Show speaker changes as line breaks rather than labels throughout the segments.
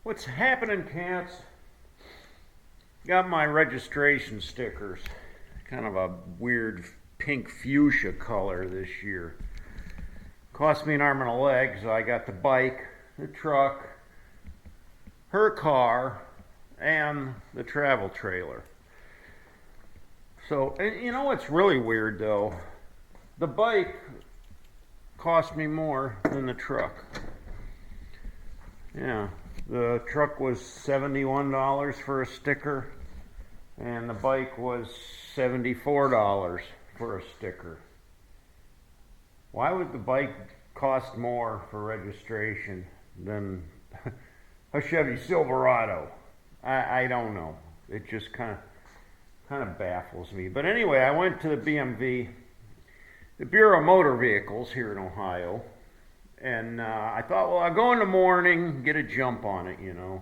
What's happening, cats? Got my registration stickers. Kind of a weird pink fuchsia color this year. Cost me an arm and a leg, so I got the bike, the truck, her car, and the travel trailer. So, you know what's really weird though? The bike cost me more than the truck. Yeah, the truck was $71 for a sticker, and the bike was $74 for a sticker. Why would the bike cost more for registration than a Chevy Silverado? I don't know. It just kind of baffles me. But anyway, I went to the BMV, the Bureau of Motor Vehicles here in Ohio, and I thought, well, I'll go in the morning, get a jump on it, you know.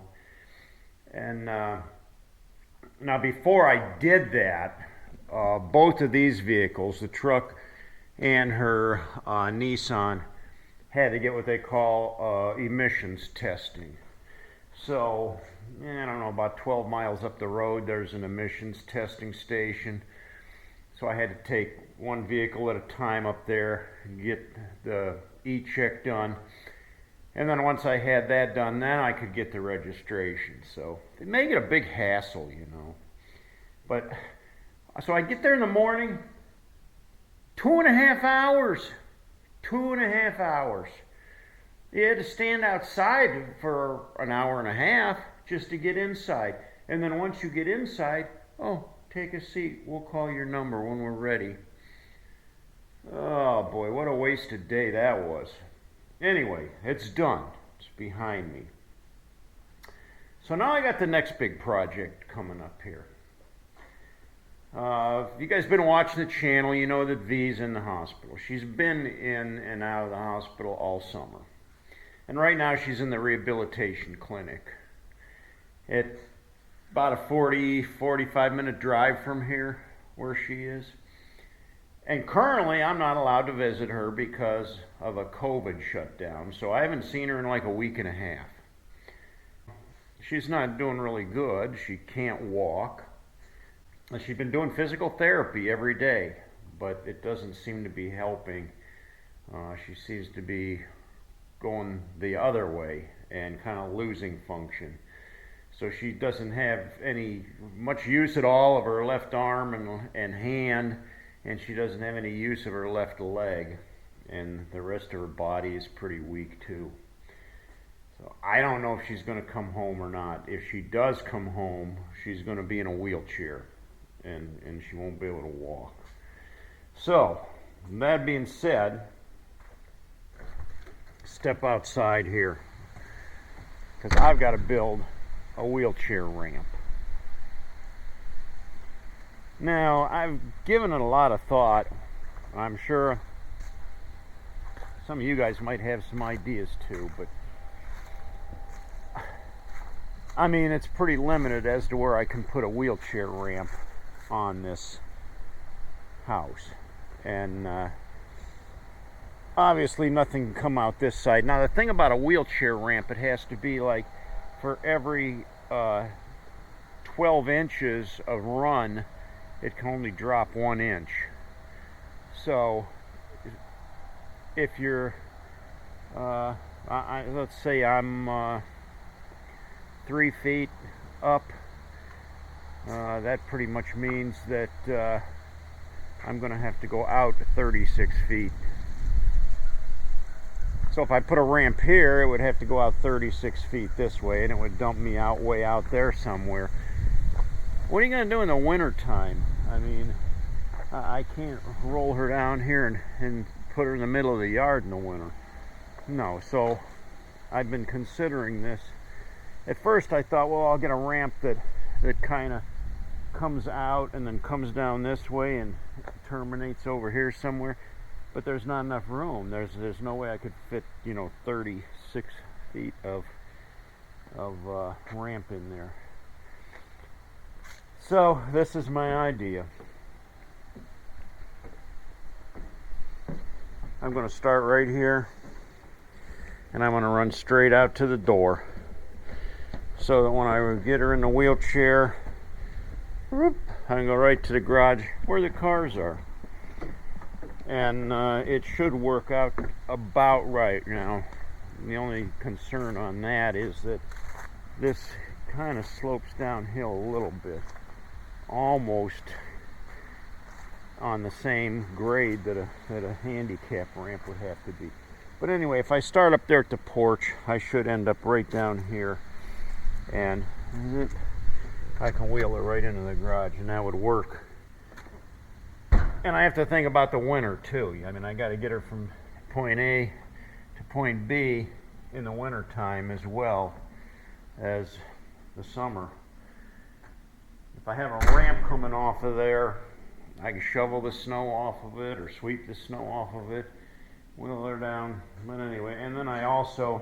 And now before I did that, both of these vehicles, the truck and her Nissan, had to get what they call emissions testing. So, I don't know, about 12 miles up the road, there's an emissions testing station. So I had to take one vehicle at a time up there, get the e-check done. And then once I had that done, then I could get the registration. So they make it a big hassle, you know. But, so I get there in the morning, 2.5 hours. 2.5 hours. You had to stand outside for an hour and a half just to get inside. And then once you get inside, oh, take a seat. We'll call your number when we're ready. Oh boy, what a wasted day that was. Anyway, it's done. It's behind me. So now I got the next big project coming up here. If you guys been watching the channel, you know that V's in the hospital. She's been in and out of the hospital all summer. And right now she's in the rehabilitation clinic. It's about a 45 minute drive from here where she is. And currently I'm not allowed to visit her because of a COVID shutdown. So I haven't seen her in like a week and a half. She's not doing really good. She can't walk. She's been doing physical therapy every day, but it doesn't seem to be helping. She seems to be going the other way and kind of losing function. So she doesn't have much use at all of her left arm and hand, and she doesn't have any use of her left leg, and the rest of her body is pretty weak too. So I don't know if she's going to come home or not. If she does come home, she's going to be in a wheelchair. And she won't be able to walk. So, that being said, step outside here, because I've got to build a wheelchair ramp. Now, I've given it a lot of thought. I'm sure some of you guys might have some ideas too, but I mean, it's pretty limited as to where I can put a wheelchair ramp on this house. And obviously nothing can come out this side. Now the thing about a wheelchair ramp, it has to be like for every 12 inches of run, it can only drop 1 inch. So if you're let's say I'm 3 feet up, that pretty much means that I'm going to have to go out 36 feet. So if I put a ramp here, it would have to go out 36 feet this way, and it would dump me out way out there somewhere. What are you going to do in the winter time? I mean, I can't roll her down here and put her in the middle of the yard in the winter. No, so I've been considering this. At first I thought, well, I'll get a ramp that kind of comes out and then comes down this way and terminates over here somewhere, but there's not enough room. There's no way I could fit 36 feet of ramp in there. So this is my idea. I'm going to start right here, and I'm going to run straight out to the door. so that when I get her in the wheelchair, whoop, I can go right to the garage where the cars are. And it should work out about right. Now, the only concern on that is that this kind of slopes downhill a little bit, almost on the same grade that a handicap ramp would have to be. But anyway, if I start up there at the porch, I should end up right down here, and I can wheel it right into the garage, and that would work. And I have to think about the winter too. I mean, I got to get her from point A to point B in the winter time as well as the summer. If I have a ramp coming off of there, I can shovel the snow off of it or sweep the snow off of it, wheel her down. But anyway, and then I also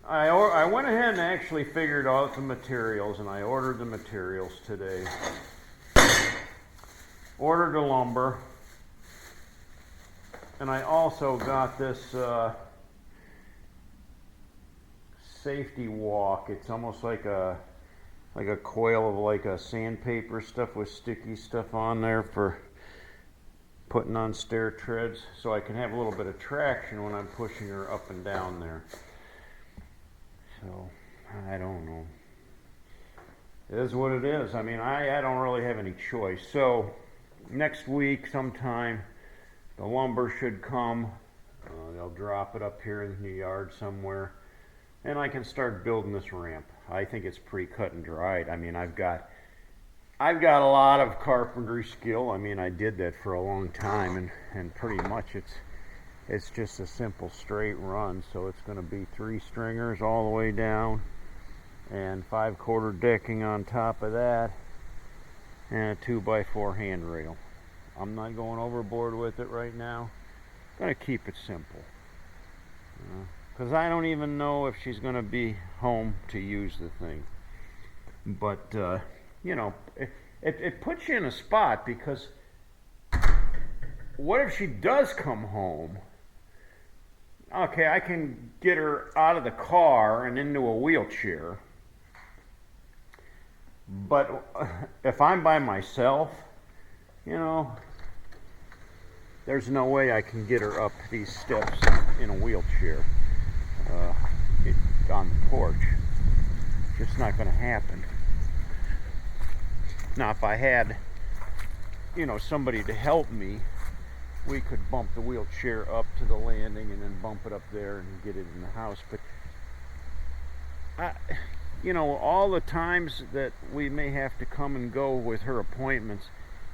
I went ahead and actually figured out the materials, and I ordered the materials today. Ordered the lumber, and I also got this safety walk. It's almost like a coil of like a sandpaper stuff with sticky stuff on there for putting on stair treads, so I can have a little bit of traction when I'm pushing her up and down there. So I don't know. It is what it is. I mean, I don't really have any choice. So next week sometime the lumber should come. They'll drop it up here in the yard somewhere, and I can start building this ramp. I think it's pretty cut and dried. I mean, I've got a lot of carpentry skill. I mean, I did that for a long time, and pretty much it's just a simple straight run. So it's going to be 3 stringers all the way down, and 5/4 decking on top of that, and a 2x4 handrail. I'm not going overboard with it right now. I'm going to keep it simple. Because I don't even know if she's going to be home to use the thing. But, you know, it puts you in a spot, because what if she does come home? Okay, I can get her out of the car and into a wheelchair. But if I'm by myself, you know, there's no way I can get her up these steps in a wheelchair on the porch. It's just not going to happen. Now, if I had, you know, somebody to help me, we could bump the wheelchair up to the landing and then bump it up there and get it in the house. But you know, all the times that we may have to come and go with her appointments,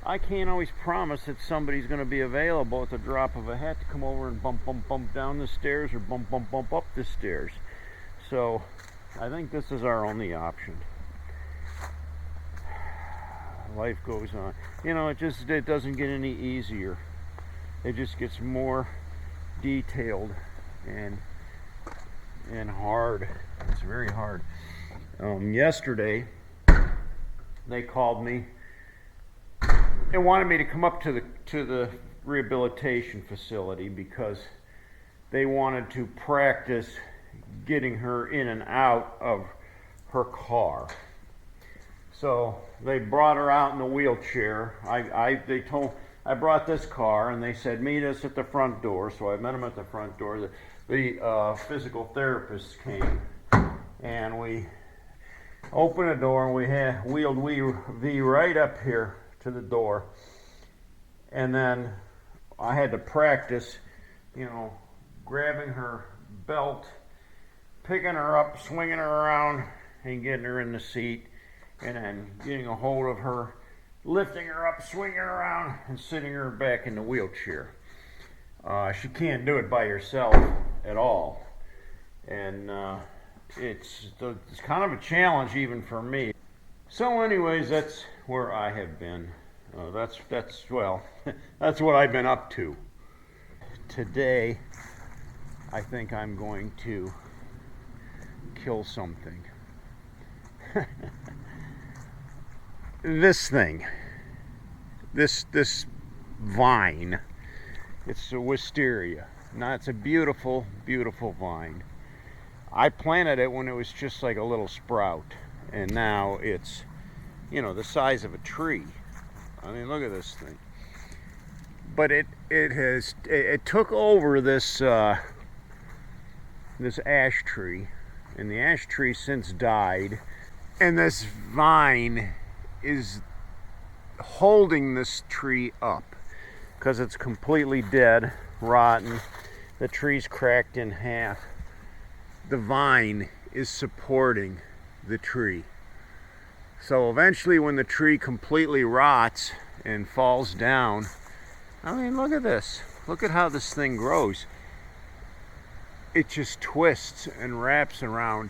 I can't always promise that somebody's going to be available at the drop of a hat to come over and bump down the stairs, or bump up the stairs. So I think this is our only option. Life goes on. You know, it doesn't get any easier. It just gets more detailed and hard. It's very hard. Yesterday, they called me and wanted me to come up to the rehabilitation facility, because they wanted to practice getting her in and out of her car. So they brought her out in a wheelchair. I brought this car, and they said, meet us at the front door. So I met them at the front door. The physical therapist came, and we opened the door, and we wheeled V right up here to the door. And then I had to practice, you know, grabbing her belt, picking her up, swinging her around, and getting her in the seat, and then getting a hold of her, lifting her up, swinging her around, and sitting her back in the wheelchair. She can't do it by herself at all, and it's kind of a challenge even for me. So anyways, that's where I have been. That's what I've been up to. Today, I think I'm going to kill something. This thing, this vine, it's a wisteria. Now, it's a beautiful, beautiful vine. I planted it when it was just like a little sprout, and now it's, you know, the size of a tree. I mean, look at this thing. But it took over this this ash tree, and the ash tree since died, and this vine is holding this tree up because it's completely dead, rotten. The tree's cracked in half. The vine is supporting the tree. So eventually when the tree completely rots and falls down, I mean, look at this. Look at how this thing grows. It just twists and wraps around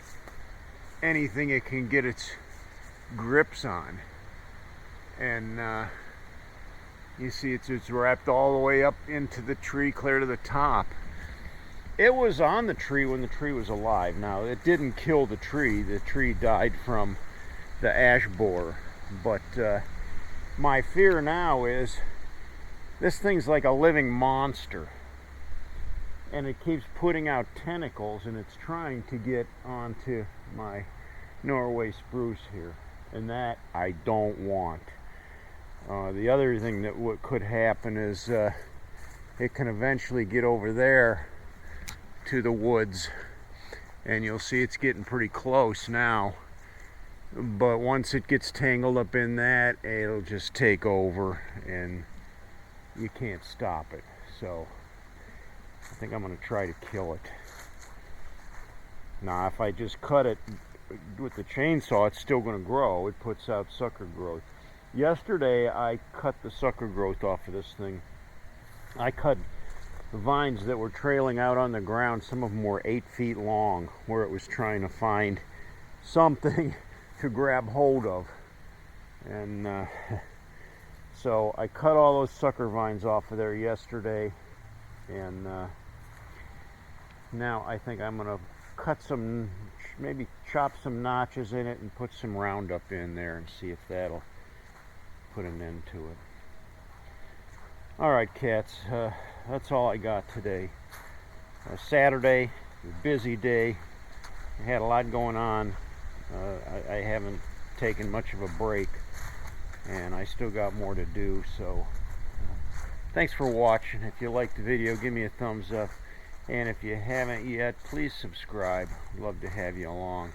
anything it can get its grips on. And you see it's wrapped all the way up into the tree, clear to the top. It was on the tree when the tree was alive. Now, it didn't kill the tree. The tree died from the ash borer. But my fear now is this thing's like a living monster. And it keeps putting out tentacles, and it's trying to get onto my Norway spruce here. And that I don't want. The other thing that could happen is it can eventually get over there to the woods, and you'll see it's getting pretty close now. But once it gets tangled up in that, it'll just take over, and you can't stop it. So I think I'm going to try to kill it. Now, if I just cut it with the chainsaw, it's still going to grow. It puts out sucker growth. Yesterday, I cut the sucker growth off of this thing. I cut the vines that were trailing out on the ground. Some of them were 8 feet long, where it was trying to find something to grab hold of. And so I cut all those sucker vines off of there yesterday. And now I think I'm going to cut some, maybe chop some notches in it and put some Roundup in there and see if that'll put an end to it. Alright, cats, that's all I got today. Saturday, a busy day. I had a lot going on. I haven't taken much of a break, and I still got more to do. So thanks for watching. If you liked the video, give me a thumbs up, and if you haven't yet, please subscribe. I'd love to have you along.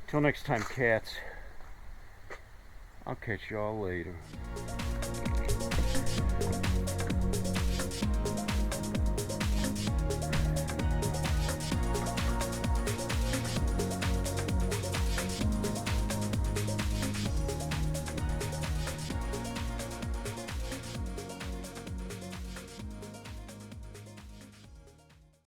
Till next time, cats, I'll catch y'all later.